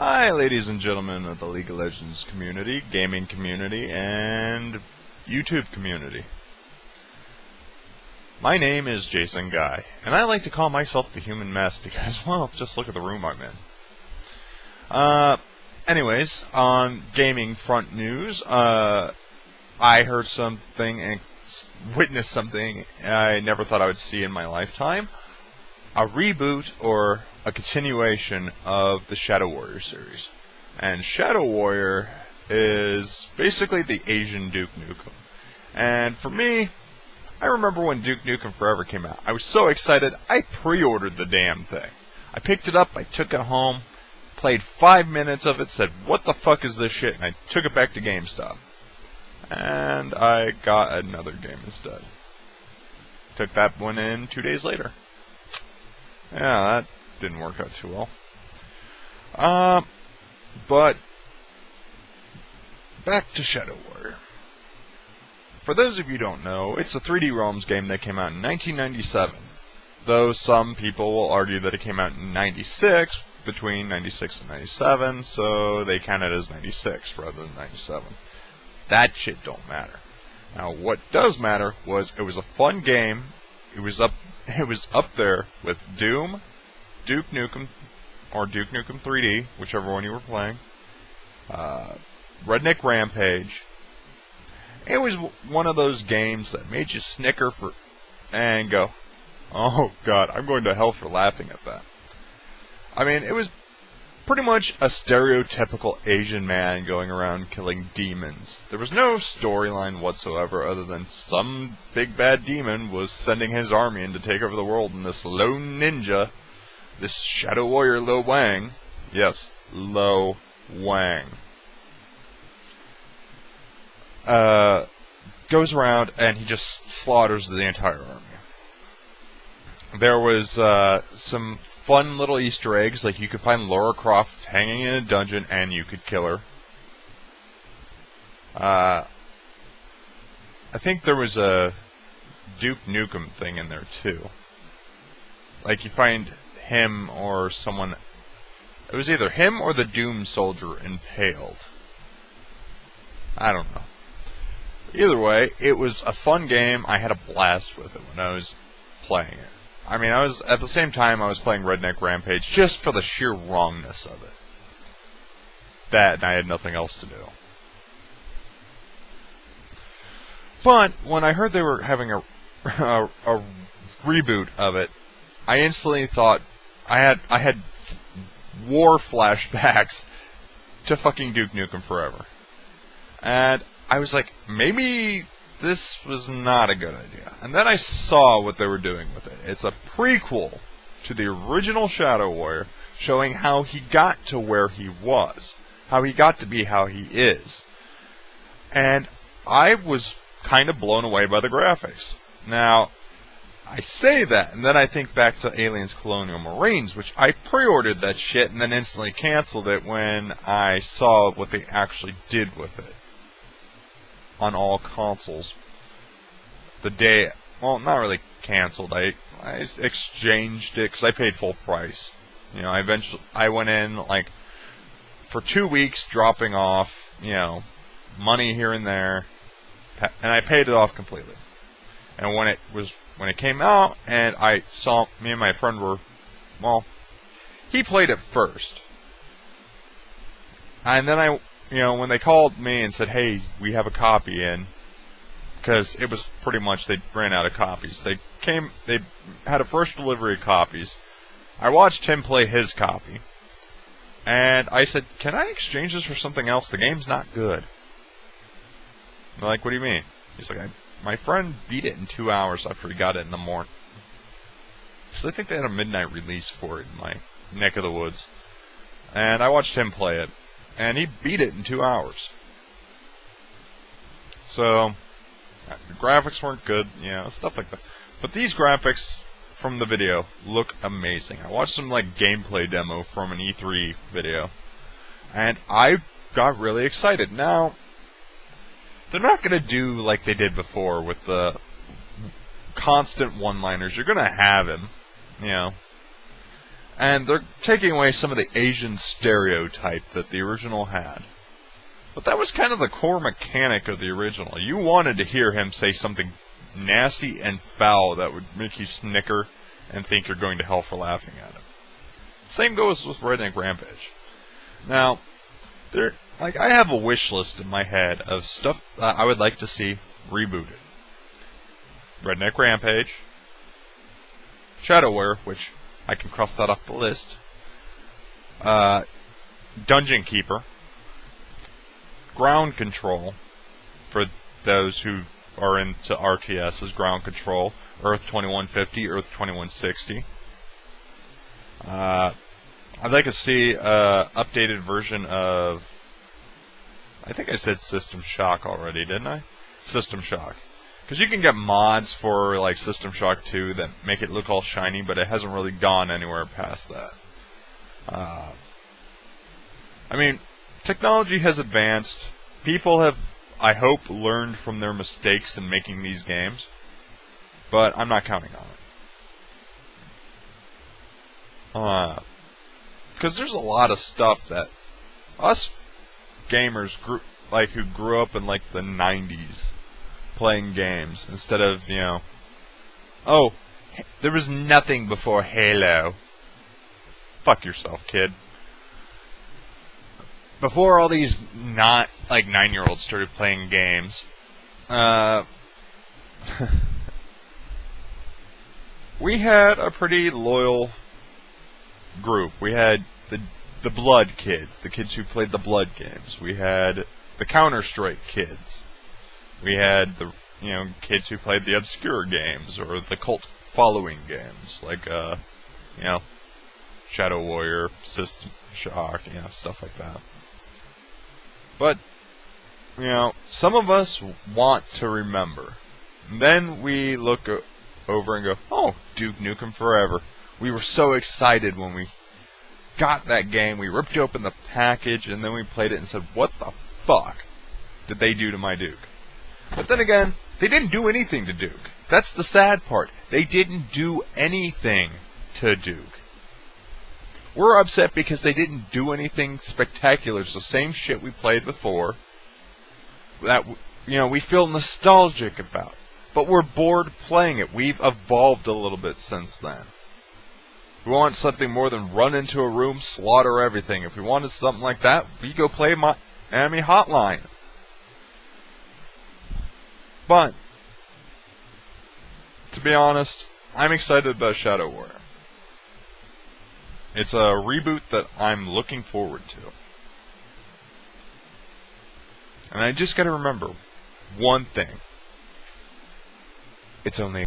Hi, ladies and gentlemen of the League of Legends community, gaming community, and YouTube community. My name is Jason Guy, and I like to call myself the Human Mess because, well, just look at the room I'm in. Anyways, on gaming front news, I heard something and witnessed something I never thought I would see in my lifetime. A reboot or a continuation of the Shadow Warrior series. And Shadow Warrior is basically the Asian Duke Nukem. And for me, I remember when Duke Nukem Forever came out. I was so excited, I pre-ordered the damn thing. I picked it up, I took it home, played 5 minutes of it, said, what the fuck is this shit? And I took it back to GameStop. And I got another game instead. Took that one in 2 days later. Yeah, that didn't work out too well. But back to Shadow Warrior. For those of you who don't know, it's a 3D Realms game that came out in 1997. Though some people will argue that it came out in 96, between 96 and 97, so they count it as 96 rather than 97. That shit don't matter. Now, what does matter was it was a fun game. It was up there with Doom, Duke Nukem, or Duke Nukem 3D, whichever one you were playing, Redneck Rampage. It was one of those games that made you snicker and go, oh god, I'm going to hell for laughing at that. I mean, it was pretty much a stereotypical Asian man going around killing demons. There was no storyline whatsoever other than some big bad demon was sending his army in to take over the world, and this lone ninja, this Shadow Warrior Lo Wang, yes, Lo Wang, goes around and he just slaughters the entire army. There was some fun little Easter eggs, like you could find Lara Croft hanging in a dungeon and you could kill her. I think there was a Duke Nukem thing in there too. Like you find him or someone, it was either him or the Doom Soldier impaled. I don't know. Either way, it was a fun game. I had a blast with it when I was playing it. I mean, at the same time I was playing Redneck Rampage just for the sheer wrongness of it. That, and I had nothing else to do. But when I heard they were having a reboot of it, I instantly thought I had war flashbacks to fucking Duke Nukem Forever. And I was like, maybe this was not a good idea. And then I saw what they were doing with it. It's a prequel to the original Shadow Warrior, showing how he got to where he was. How he got to be how he is. And I was kind of blown away by the graphics. Now, I say that, and then I think back to Aliens Colonial Marines, which I pre-ordered that shit and then instantly canceled it when I saw what they actually did with it. On all consoles. The day, well, not really canceled. I exchanged it because I paid full price. You know, I went in like for 2 weeks, dropping off, you know, money here and there, and I paid it off completely. And when it came out, and I saw, me and my friend were, well, he played it first, and then you know, when they called me and said, hey, we have a copy in, because it was pretty much, they ran out of copies. They had a first delivery of copies. I watched him play his copy. And I said, can I exchange this for something else? The game's not good. They're like, what do you mean? He's like, my friend beat it in 2 hours after he got it in the morning. Because I think they had a midnight release for it in my neck of the woods. And I watched him play it. And he beat it in 2 hours. So, the graphics weren't good, stuff like that. But these graphics from the video look amazing. I watched some gameplay demo from an E3 video, and I got really excited. Now, they're not going to do like they did before with the constant one-liners. You're going to have him, And they're taking away some of the Asian stereotype that the original had. But that was kind of the core mechanic of the original. You wanted to hear him say something nasty and foul that would make you snicker and think you're going to hell for laughing at him. Same goes with Redneck Rampage. Now, I have a wish list in my head of stuff that I would like to see rebooted. Redneck Rampage, Shadowware, which I can cross that off the list, Dungeon Keeper, Ground Control, for those who are into RTS's Ground Control, Earth 2150, Earth 2160. I'd like to see an updated version of, I think I said System Shock already, didn't I? System Shock. Because you can get mods for like System Shock 2 that make it look all shiny, but it hasn't really gone anywhere past that. I mean, technology has advanced. People have, I hope, learned from their mistakes in making these games. But I'm not counting on it. Because there's a lot of stuff that us gamers who grew up in like the 90s playing games instead of, oh, there was nothing before Halo. Fuck yourself, kid. Before all these 9-year-olds started playing games, we had a pretty loyal group. We had the Blood kids, the kids who played the Blood games. We had the Counter-Strike kids. We had the kids who played the obscure games or the cult following games, like Shadow Warrior, System Shock, stuff like that. But some of us want to remember. And then we look over and go, "Oh, Duke Nukem Forever." We were so excited when we got that game. We ripped open the package and then we played it and said, "What the fuck did they do to my Duke?" But then again, they didn't do anything to Duke. That's the sad part. They didn't do anything to Duke. We're upset because they didn't do anything spectacular. It's the same shit we played before that we feel nostalgic about. But we're bored playing it. We've evolved a little bit since then. We want something more than run into a room, slaughter everything. If we wanted something like that, we go play my Enemy Hotline. But, to be honest, I'm excited about Shadow Warrior. It's a reboot that I'm looking forward to. And I just gotta remember one thing. It's only